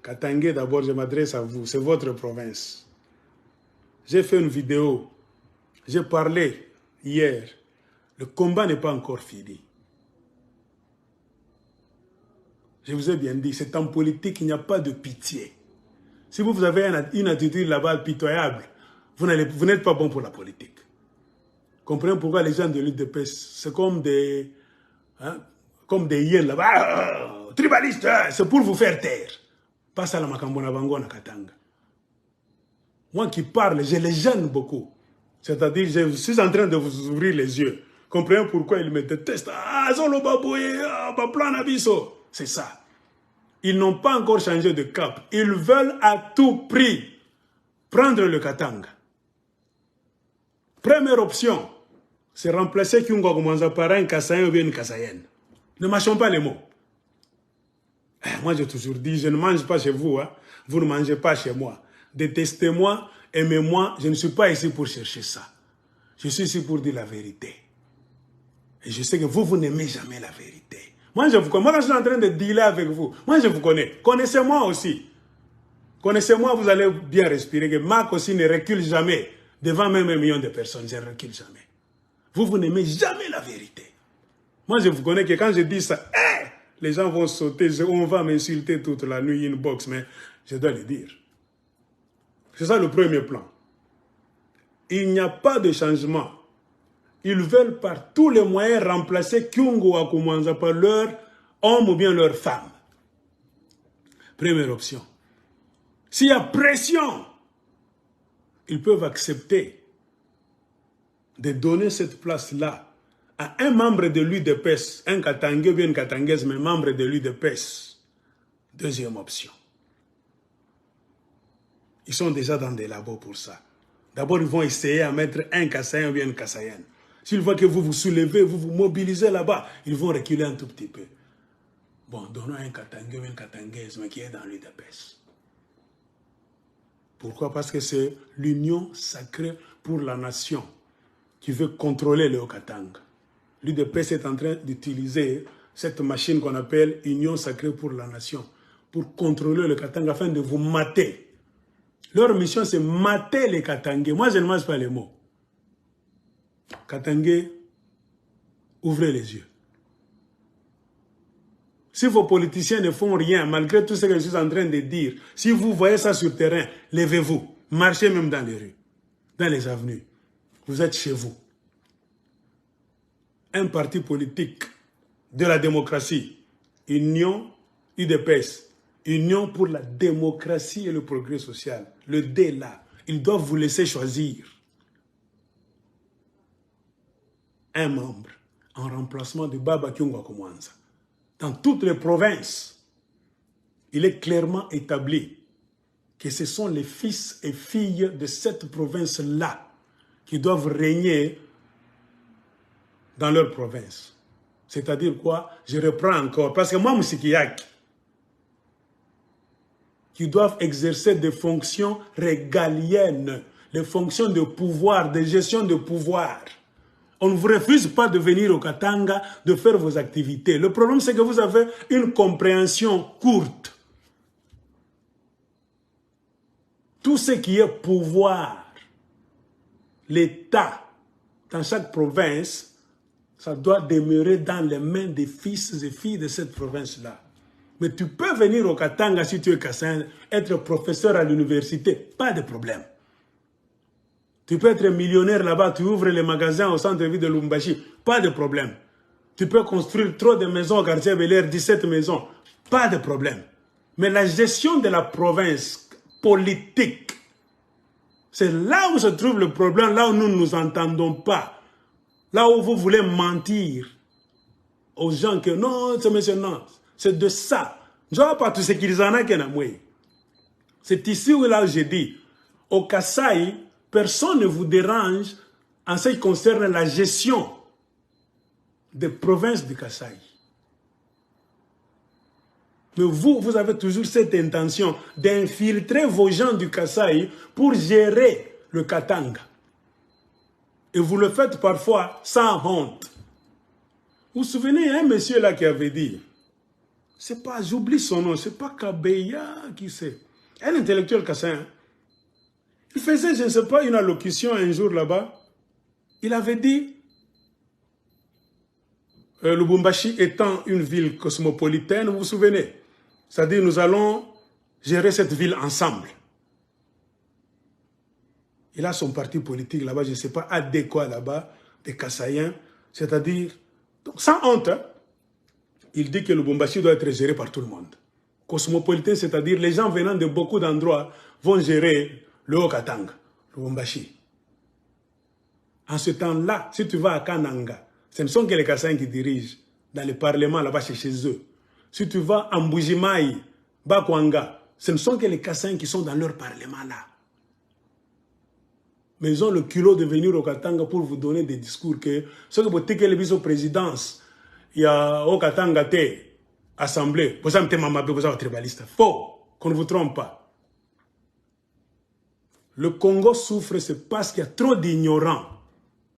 Katanga, d'abord, je m'adresse à vous. C'est votre province. J'ai fait une vidéo. J'ai parlé hier. Le combat n'est pas encore fini. Je vous ai bien dit, c'est en politique, il n'y a pas de pitié. Si vous avez une attitude là-bas pitoyable, vous n'êtes pas bon pour la politique. Comprenez pourquoi les gens de l'UDPS, c'est comme des hyènes là-bas, tribalistes, c'est pour vous faire taire. Pas ça la Makambona Bango na Katanga. Moi qui parle, je les gêne beaucoup. C'est-à-dire, je suis en train de vous ouvrir les yeux. Comprenez pourquoi ils me détestent. Ah, Zolo Baboué, plan Abisso. C'est ça. Ils n'ont pas encore changé de cap. Ils veulent à tout prix prendre le Katanga. Première option, c'est remplacer Kyungo Kumanza par un Kassayen ou bien une Kassayenne. Ne mâchons pas les mots. Moi, j'ai toujours dit, je ne mange pas chez vous, hein. Vous ne mangez pas chez moi. Détestez-moi, aimez-moi, je ne suis pas ici pour chercher ça. Je suis ici pour dire la vérité. Et je sais que vous n'aimez jamais la vérité. Moi, je vous connais. Moi, quand je suis en train de dealer avec vous, moi, je vous connais. Connaissez-moi aussi. Connaissez-moi, vous allez bien respirer. Que Marc aussi ne recule jamais. Devant même 1 million de personnes, je ne recule jamais. Vous n'aimez jamais la vérité. Moi, je vous connais que quand je dis ça, les gens vont sauter, on va m'insulter toute la nuit, inbox, mais je dois le dire. C'est ça le premier plan. Il n'y a pas de changement. Ils veulent par tous les moyens remplacer Kyungo Akumanza par leur homme ou bien leur femme. Première option. S'il y a pression, ils peuvent accepter de donner cette place-là à un membre de l'UDPS, un Katangais ou bien une Katangaise, mais membre de l'UDPS. Deuxième option. Ils sont déjà dans des labos pour ça. D'abord, ils vont essayer à mettre un Kassayen ou bien une Kassayenne. S'ils voient que vous vous soulevez, vous vous mobilisez là-bas, ils vont reculer un tout petit peu. Bon, donnons un Katangais ou une Katangaise, mais qui est dans l'UDPS. Pourquoi? Parce que c'est l'union sacrée pour la nation qui veut contrôler le Haut-Katanga. L'UDPS est en train d'utiliser cette machine qu'on appelle Union sacrée pour la nation pour contrôler le Katanga afin de vous mater. Leur mission, c'est mater les Katangais. Moi, je ne mange pas les mots. Katangais, ouvrez les yeux. Si vos politiciens ne font rien, malgré tout ce que je suis en train de dire, si vous voyez ça sur le terrain, levez-vous. Marchez même dans les rues, dans les avenues. Vous êtes chez vous. Un parti politique de la démocratie, Union UDPS, Union pour la démocratie et le progrès social, le D là, ils doivent vous laisser choisir un membre en remplacement de Baba Kyungo Akumanza. Dans toutes les provinces, il est clairement établi que ce sont les fils et filles de cette province-là qui doivent régner dans leur province. C'est-à-dire quoi? Je reprends encore. Parce que moi, Moussikiyak, qui doivent exercer des fonctions régaliennes, les fonctions de pouvoir, de gestion de pouvoir. On ne vous refuse pas de venir au Katanga, de faire vos activités. Le problème, c'est que vous avez une compréhension courte. Tout ce qui est pouvoir, l'État, dans chaque province, ça doit demeurer dans les mains des fils et filles de cette province-là. Mais tu peux venir au Katanga si tu es Kassayen, être professeur à l'université, pas de problème. Tu peux être millionnaire là-bas, tu ouvres les magasins au centre-ville de Lumbashi, pas de problème. Tu peux construire trop de maisons au quartier Bel-Air, 17 maisons, pas de problème. Mais la gestion de la province politique, c'est là où se trouve le problème, là où nous ne nous entendons pas. Là où vous voulez mentir aux gens que non, c'est monsieur, non. C'est de ça. Je ne vois pas tout ce qu'ils en ont qui ont. C'est ici où là j'ai dit, au Kasaï, personne ne vous dérange en ce qui concerne la gestion des provinces du Kasaï. Mais vous avez toujours cette intention d'infiltrer vos gens du Kasaï pour gérer le Katanga. Et vous le faites parfois sans honte. Vous vous souvenez, il y a un monsieur là qui avait dit, C'est pas, j'oublie son nom, c'est pas Kabeya, qui c'est. Un intellectuel kassaïen. Il faisait, je ne sais pas, une allocution un jour là-bas. Il avait dit, Lubumbashi étant une ville cosmopolitaine, vous vous souvenez? C'est-à-dire, nous allons gérer cette ville ensemble. Il a son parti politique là-bas, je ne sais pas, adéquat là-bas, des Kassaïens. C'est-à-dire, sans honte, hein, il dit que Lubumbashi doit être géré par tout le monde. Cosmopolitain, c'est-à-dire les gens venant de beaucoup d'endroits vont gérer le Haut-Katanga, Lubumbashi. En ce temps-là, si tu vas à Kananga, ce ne sont que les Kassaïens qui dirigent dans le parlement là-bas chez eux. Si tu vas à Mbujimaï, Bakwanga, ce ne sont que les Kassaïens qui sont dans leur parlement là. Mais ils ont le culot de venir au Katanga pour vous donner des discours que ce que vous dites que les biso présidence, il y a au Katanga te assemblée, vous avez mamabé, vous avez tribaliste. Faux, qu'on ne vous trompe pas. Le Congo souffre, c'est parce qu'il y a trop d'ignorants.